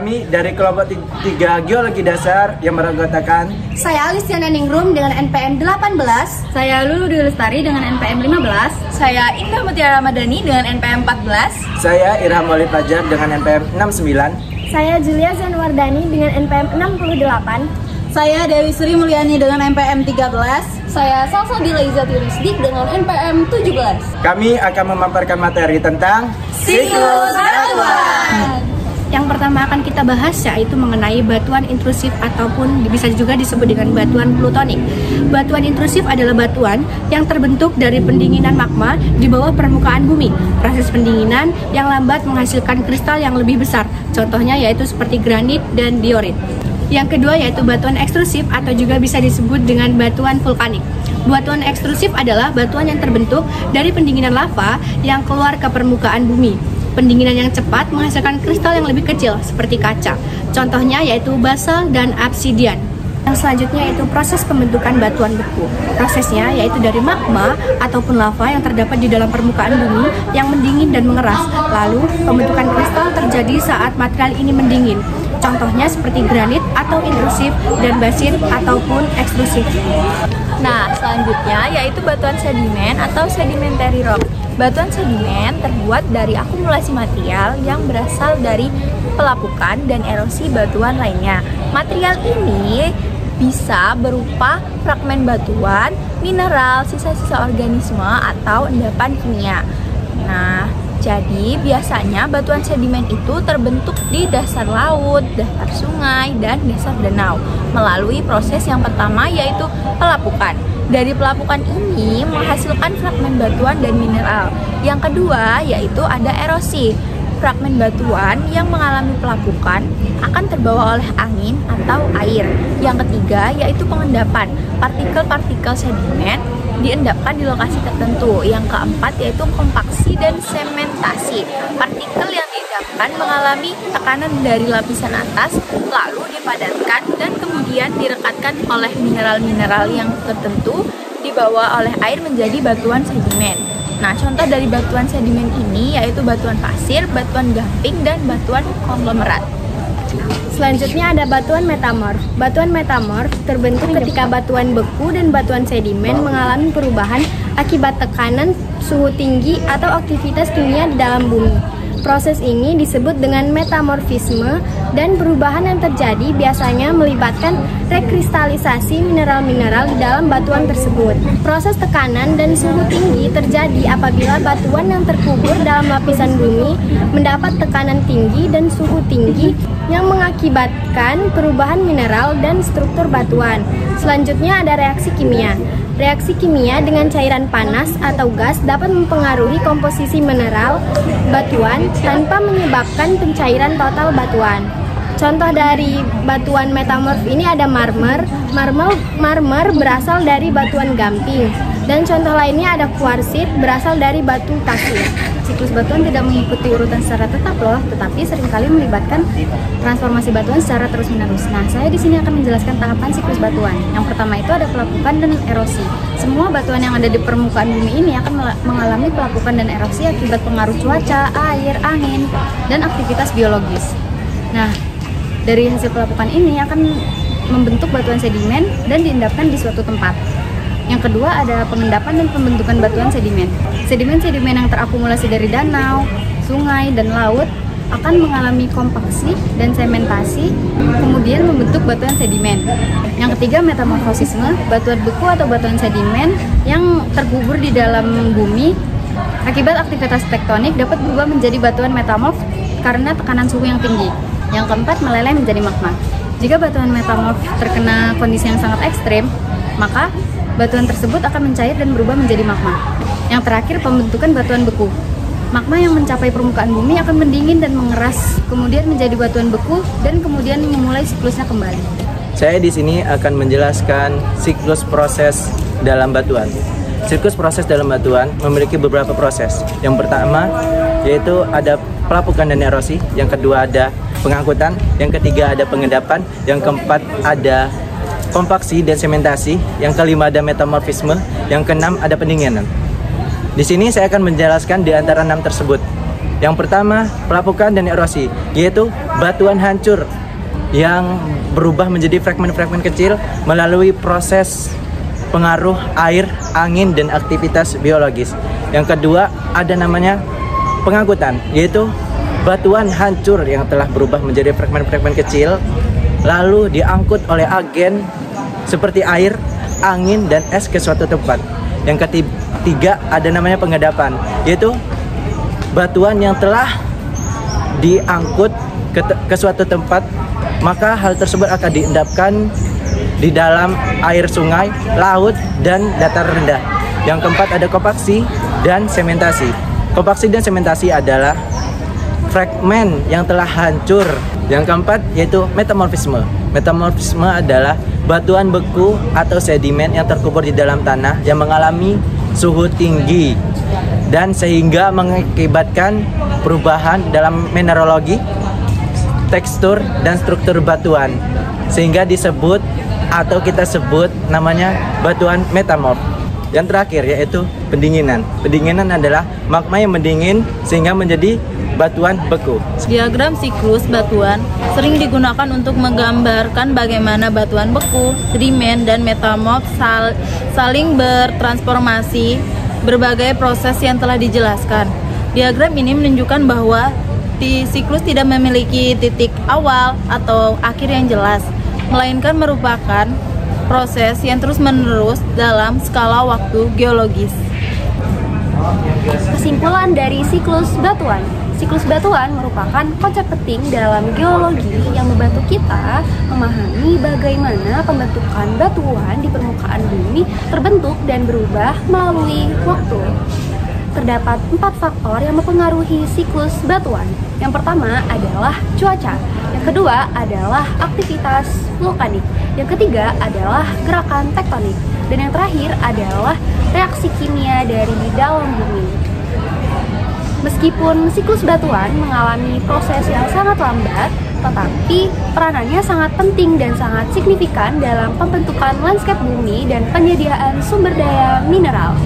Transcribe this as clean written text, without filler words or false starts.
kami dari kelompok 3 Geologi Dasar yang beranggotakan saya Alistiana Ningrum dengan NPM 18. Saya Lulu Dwi Lestari dengan NPM 15. Saya Indah Mutiara Ramadhani dengan NPM 14. Saya Irham Maulid Fajar dengan NPM 69. Saya Julia Zanwardani dengan NPM 68. Saya Dewi Sri Mulyani dengan NPM 13. Saya Salsabila Izzati Rusdik dengan NPM 17. Kami akan memaparkan materi tentang Siklus batuan. Yang pertama akan kita bahas yaitu mengenai batuan intrusif ataupun bisa juga disebut dengan batuan plutonik. Batuan intrusif adalah batuan yang terbentuk dari pendinginan magma di bawah permukaan bumi. Proses pendinginan yang lambat menghasilkan kristal yang lebih besar. Contohnya yaitu seperti granit dan diorit. Yang kedua yaitu batuan ekstrusif atau juga bisa disebut dengan batuan vulkanik. Batuan ekstrusif adalah batuan yang terbentuk dari pendinginan lava yang keluar ke permukaan bumi. Pendinginan yang cepat menghasilkan kristal yang lebih kecil seperti kaca. Contohnya yaitu basalt dan obsidian. Yang selanjutnya yaitu proses pembentukan batuan beku. Prosesnya yaitu dari magma ataupun lava yang terdapat di dalam permukaan bumi yang mendingin dan mengeras. Lalu pembentukan kristal terjadi saat material ini mendingin. Contohnya seperti granit atau intrusif dan basit ataupun ekstrusif. Nah, selanjutnya yaitu batuan sedimen atau sedimentary rock. Batuan sedimen terbuat dari akumulasi material yang berasal dari pelapukan dan erosi batuan lainnya. Material ini bisa berupa fragmen batuan, mineral, sisa-sisa organisme, atau endapan kimia. Nah, jadi biasanya batuan sedimen itu terbentuk di dasar laut, dasar sungai, dan dasar danau melalui proses yang pertama yaitu pelapukan. Dari pelapukan ini menghasilkan fragmen batuan dan mineral. Yang kedua yaitu ada erosi. Fragmen batuan yang mengalami pelapukan akan terbawa oleh angin atau air. Yang ketiga yaitu pengendapan. Partikel-partikel sedimen diendapkan di lokasi tertentu. Yang keempat yaitu kompaksi dan sementasi. Partikel yang diendapkan mengalami tekanan dari lapisan atas, lalu dipadatkan dan kemudian direkatkan oleh mineral-mineral yang tertentu, dibawa oleh air menjadi batuan sedimen. Nah, contoh dari batuan sedimen ini yaitu batuan pasir, batuan gamping, dan batuan konglomerat. Selanjutnya ada batuan metamorf. Batuan metamorf terbentuk ketika batuan beku dan batuan sedimen mengalami perubahan akibat tekanan, suhu tinggi, atau aktivitas kimia di dalam bumi. Proses ini disebut dengan metamorfisme dan perubahan yang terjadi biasanya melibatkan rekristalisasi mineral-mineral di dalam batuan tersebut. Proses tekanan dan suhu tinggi terjadi apabila batuan yang terkubur dalam lapisan bumi mendapat tekanan tinggi dan suhu tinggi yang mengakibatkan perubahan mineral dan struktur batuan. Selanjutnya ada reaksi kimia. Reaksi kimia dengan cairan panas atau gas dapat mempengaruhi komposisi mineral batuan tanpa menyebabkan pencairan total batuan. Contoh dari batuan metamorf ini ada marmer. Marmer berasal dari batuan gamping. Dan contoh lainnya ada kuarsit berasal dari batu pasir. Siklus batuan tidak mengikuti urutan secara tetap loh, tetapi seringkali melibatkan transformasi batuan secara terus-menerus. Nah, saya di sini akan menjelaskan tahapan siklus batuan. Yang pertama itu ada pelapukan dan erosi. Semua batuan yang ada di permukaan bumi ini akan mengalami pelapukan dan erosi akibat pengaruh cuaca, air, angin, dan aktivitas biologis. Nah, dari hasil pelapukan ini akan membentuk batuan sedimen dan diendapkan di suatu tempat. Yang kedua ada pengendapan dan pembentukan batuan sedimen. Sedimen-sedimen yang terakumulasi dari danau, sungai, dan laut akan mengalami kompaksi dan sementasi, kemudian membentuk batuan sedimen. Yang ketiga metamorfosisme, batuan beku atau batuan sedimen yang terkubur di dalam bumi akibat aktivitas tektonik dapat berubah menjadi batuan metamorf karena tekanan suhu yang tinggi. Yang keempat meleleh menjadi magma. Jika batuan metamorf terkena kondisi yang sangat ekstrim, maka batuan tersebut akan mencair dan berubah menjadi magma. Yang terakhir, pembentukan batuan beku. Magma yang mencapai permukaan bumi akan mendingin dan mengeras, kemudian menjadi batuan beku, dan kemudian memulai siklusnya kembali. Saya di sini akan menjelaskan siklus proses dalam batuan. Siklus proses dalam batuan memiliki beberapa proses. Yang pertama yaitu ada pelapukan dan erosi, yang kedua ada pengangkutan, yang ketiga ada pengendapan, yang keempat ada kompaksi dan sementasi, yang kelima ada metamorfisme, yang keenam ada pendinginan. Di sini saya akan menjelaskan di antara 6 tersebut. Yang pertama, pelapukan dan erosi, yaitu batuan hancur yang berubah menjadi fragmen-fragmen kecil melalui proses pengaruh air, angin, dan aktivitas biologis. Yang kedua, ada namanya pengangkutan, yaitu batuan hancur yang telah berubah menjadi fragmen-fragmen kecil lalu diangkut oleh agen seperti air, angin, dan es ke suatu tempat. Yang ketiga, ada namanya pengendapan, yaitu batuan yang telah diangkut ke suatu tempat, maka hal tersebut akan diendapkan di dalam air sungai, laut, dan datar rendah. Yang keempat, ada kompaksi dan sementasi. Kompaksi dan sementasi adalah fragmen yang telah hancur. Yang keempat, yaitu metamorfisme. Metamorfisme adalah batuan beku atau sedimen yang terkubur di dalam tanah yang mengalami suhu tinggi dan sehingga mengakibatkan perubahan dalam mineralogi, tekstur, dan struktur batuan, sehingga disebut atau kita sebut namanya batuan metamorf. Yang terakhir yaitu pendinginan. Pendinginan adalah magma yang mendingin sehingga menjadi batuan beku. Diagram siklus batuan sering digunakan untuk menggambarkan bagaimana batuan beku, sedimen, dan metamorf saling bertransformasi berbagai proses yang telah dijelaskan. Diagram ini menunjukkan bahwa siklus tidak memiliki titik awal atau akhir yang jelas, melainkan merupakan proses yang terus-menerus dalam skala waktu geologis. Kesimpulan dari siklus batuan. Siklus batuan merupakan konsep penting dalam geologi yang membantu kita memahami bagaimana pembentukan batuan di permukaan bumi terbentuk dan berubah melalui waktu. Terdapat 4 faktor yang mempengaruhi siklus batuan. Yang pertama adalah cuaca. Yang kedua adalah aktivitas vulkanik. Yang ketiga adalah gerakan tektonik. Dan yang terakhir adalah reaksi kimia dari dalam bumi. Meskipun siklus batuan mengalami proses yang sangat lambat, tetapi peranannya sangat penting dan sangat signifikan dalam pembentukan landscape bumi dan penyediaan sumber daya mineral.